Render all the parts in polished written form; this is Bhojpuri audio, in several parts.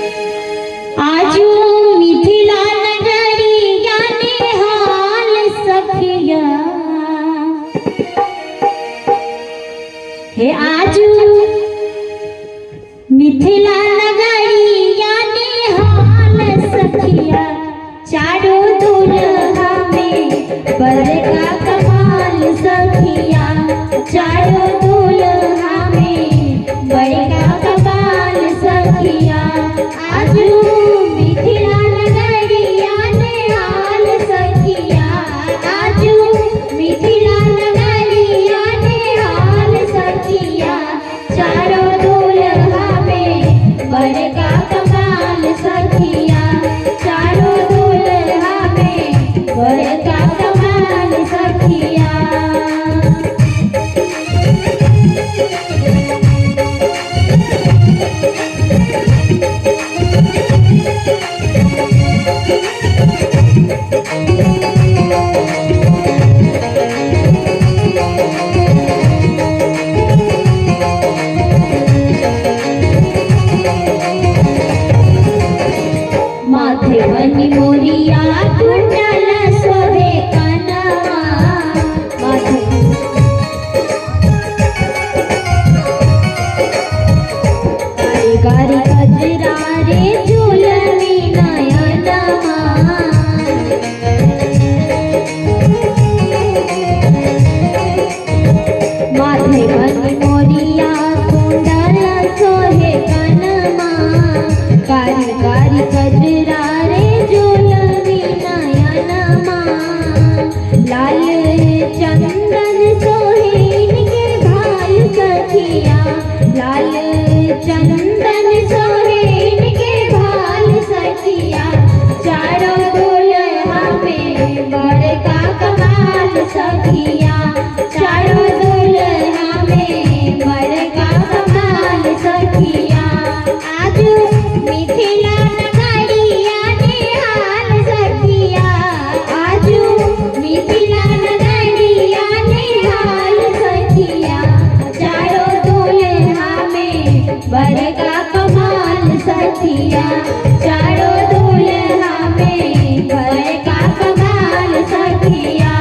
आजू मिथिला नगरिया निहाल सखिया हे आजू मिथिला नगरिया निहाल सखिया चारों दुल्हा में बड़का कमाल सखिया चारों दुल्हा में बड़का कमाल सखिया आजू मिथिला नगरिया निहाल सखिया आजू मिथिला नगरिया निहाल सखिया चारों दुल्हा में बड़का कमाल सखिया चारों दुल्हा में बड़का कमाल सखिया। माधवनी मोरिया कुंडल सोहे कनवा गारी गारी गजरा रे झूलनी नयनमा माधवनी मोरिया कुंडल सोहे कनमा गारी गारी गजरा रे झूलनी नयनमा लाल चंदन सोहेन के भाल सखिया लाल चंदन सोहेन के भाल सखिया चारों दुल्हा में बड़का कमाल सखिया चारों दुल्हा में बड़का कमाल सखिया आजू मिथिला नगरिया निहाल सखिया आजू मिथिला नगरिया निहाल सखिया चारों दुल्हा में बड़का कमाल सखिया चारों दुल्हा में बड़का कमाल सखिया।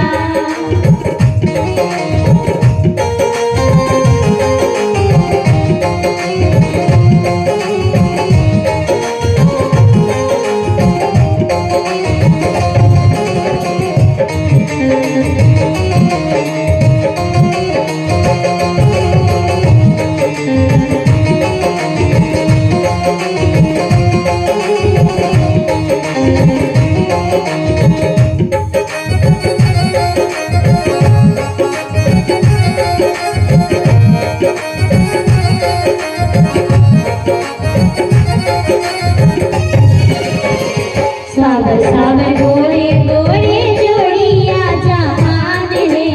सावर सावर गोरे गोरे जोड़िया जहान है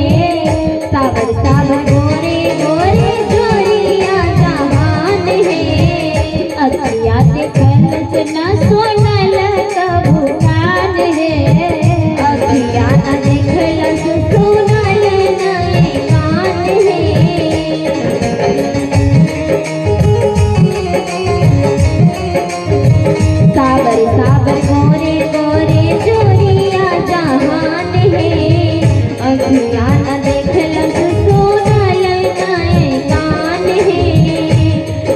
सावर सावर गोरे गोरे जोड़िया जहान है अखिया देखल सुना सोनल कबूतान है अखिया न देखल सोनल नए कान है सावर सावर गोरे गोरे जोड़िया जहान है अखिया न देखल सोनल नए कान है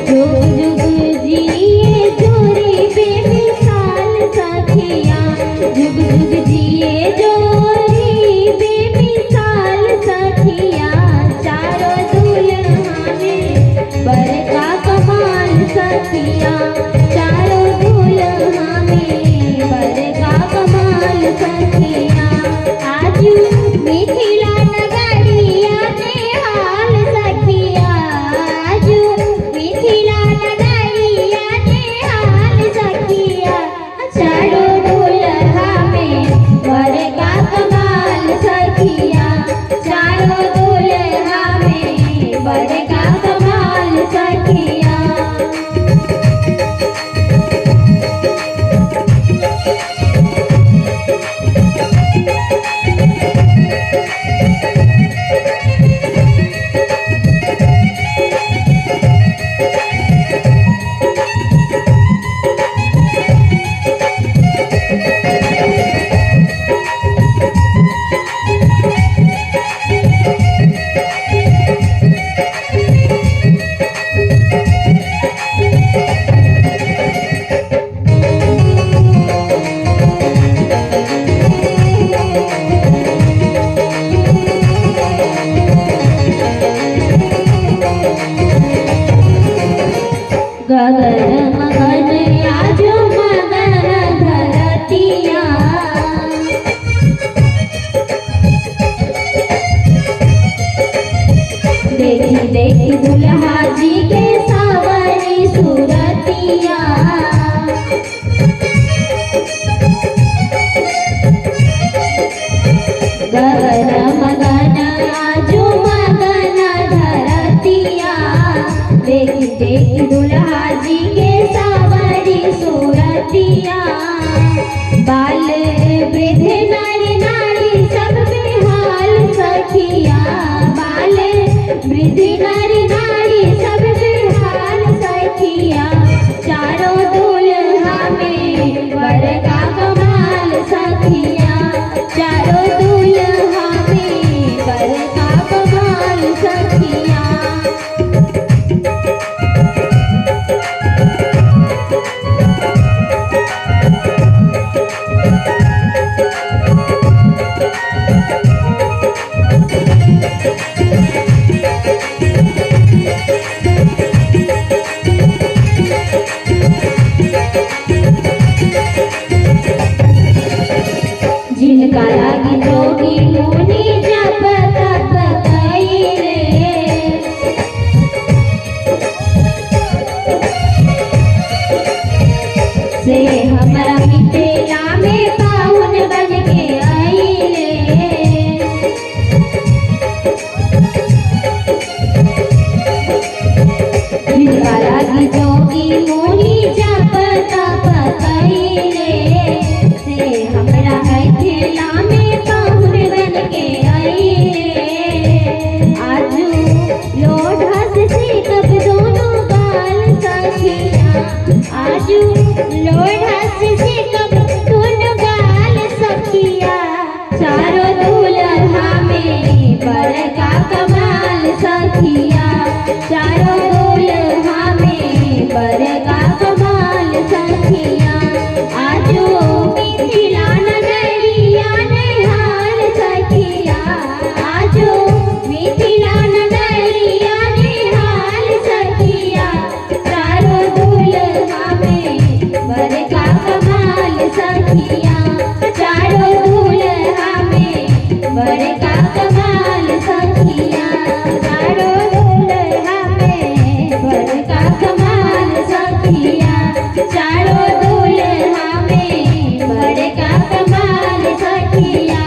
जुग जुग जिए जोड़ी बेमिसाल सखिया जुग जुग जिए जोड़ी बेमिसाल सखिया चारों दुल्हा में बड़का कमाल सखिया चारों दुल्हा में बड़का कमाल सखिया आजू मिथिला नगरिया निहाल सखिया आजू मिथिला नगरिया निहाल सखिया चारों दुल्हा में बड़का कमाल सखिया चारों दुल्हा में बड़का कमाल सखिया। मगन आजो मगन धरतिया। देखी देखी दुल्हा जी के सावरी सूरतिया। गगन मगन आजो मगन धरतिया। देखी देखी दुल्हा जी के सावरी सूरतिया। बाल वृद्ध नारी नारी सब बेहाल सखिया। बाल वृद्ध नारी नारी सब बेहाल सखिया। चारों दुल्हा में वर का कमाल सखिया। चारों दुल्हा में वर का कमाल सखिया। जिनका लागी जोगी मुनि जप तप कइले। से हमरा मिथिला में पाहुन बन के आइले। जिनका लागी जोगी मुनि जप तप कइले। से हमरा मिथिला में पाहुन बन के आइले। आजू लोढ़ा से सेकब दोनों गाल सखिया। आजू लोढ़ा से सेकब दोनों गाल सखिया। चारों दुल्हा में वर का कमाल सखिया। चारों दुल्हा में वर का कमाल सखिया। आजू मिथिला नगरिया निहाल सखिया। आजू मिथिला नगरिया निहाल सखिया। चारों दुल्हा में वर का कमाल सखिया। चारों दुल्हा में वर का कमाल सखिया। चारों दुल्हा में वर का कमाल सखिया। चारों दुल्हा में वर का कमाल सखिया।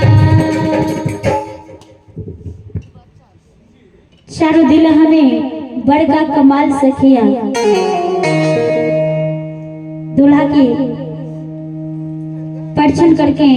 चारों दुल्हा में वर का कमाल सखिया। दूल्हा की परिचय करके